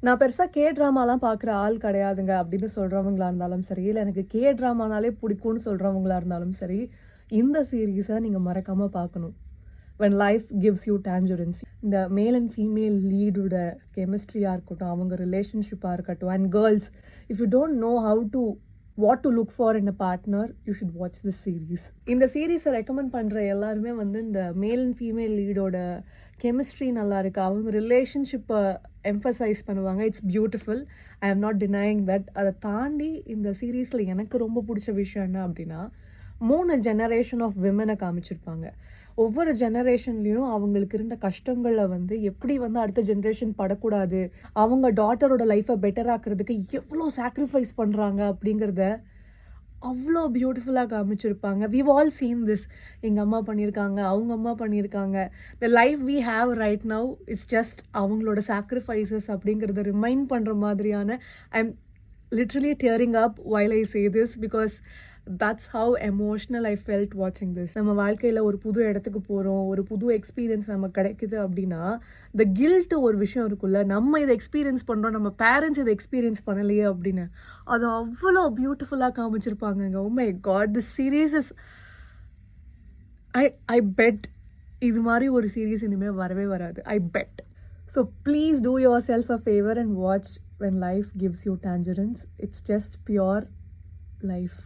நான் பெருசா ட்ராமாலாம் பார்க்குற ஆள் கிடையாதுங்க அப்படின்னு சொல்றவங்களா இருந்தாலும் சரி, இல்ல எனக்கு ட்ராமானாலே பிடிக்கும்னு சொல்றவங்களா இருந்தாலும் சரி, இந்த சீரிஸ நீங்க மறக்காம பார்க்கணும். when life gives you tangerines. இந்த மேல் அண்ட் ஃபீமேல் லீடோட கெமிஸ்ட்ரியா இருக்கட்டும், அவங்க ரிலேஷன்ஷிப்பா இருக்கட்டும், and girls, if you don't know how to what to look for in a partner, you should watch this series. இந்த சீரீஸை ரெக்கமெண்ட் பண்ணுற எல்லாருமே வந்து இந்த மேல் அண்ட் ஃபீமேல் லீடோட கெமிஸ்ட்ரி நல்லா இருக்கு, அவங்க ரிலேஷன்ஷிப்பை எம்ஃபசைஸ் பண்ணுவாங்க. It's beautiful. I am not denying that. அதை தாண்டி இந்த சீரீஸில் எனக்கு ரொம்ப பிடிச்ச விஷயம் என்ன அப்படின்னா, 3 ஜெனரேஷன் ஆஃப் விமனை காமிச்சிருப்பாங்க. ஒவ்வொரு ஜெனரேஷன்லேயும் அவங்களுக்கு இருந்த கஷ்டங்களை வந்து எப்படி வந்து அடுத்த ஜென்ரேஷன் படக்கூடாது, அவங்க டாட்டரோட லைஃப்பை பெட்டர் ஆக்குறதுக்கு எவ்வளோ சாக்ரிஃபைஸ் பண்ணுறாங்க அப்படிங்கிறத அவ்வளோ பியூட்டிஃபுல்லாக காமிச்சிருப்பாங்க. We've all seen this. எங்கள் அம்மா பண்ணியிருக்காங்க, அவங்க அம்மா பண்ணியிருக்காங்க. The life we have right now it's just அவங்களோட சாக்ரிஃபைசஸ் அப்படிங்கிறத ரிமைண்ட் பண்ணுற மாதிரியான, I am literally tearing up while I say this because that's how emotional I felt watching this. நம்ம வாழ்க்கையில் ஒரு புது இடத்துக்கு போகிறோம், ஒரு புது எக்ஸ்பீரியன்ஸ் நமக்கு கிடைக்குது அப்படின்னா, the guilt ஒரு விஷயம் இருக்குல்ல, நம்ம இதை எக்ஸ்பீரியன்ஸ் பண்ணுறோம், நம்ம பேரண்ட்ஸ் இதை எக்ஸ்பீரியன்ஸ் பண்ணலையே அப்படின்னு, அது அவ்வளோ பியூட்டிஃபுல்லாக காமிச்சிருப்பாங்கங்க. oh my god, this series is I bet இது மாதிரி ஒரு சீரீஸ் இனிமேல் வரவே வராது. I bet. So please do yourself a favor and watch When Life Gives You Tangerines. It's just pure life.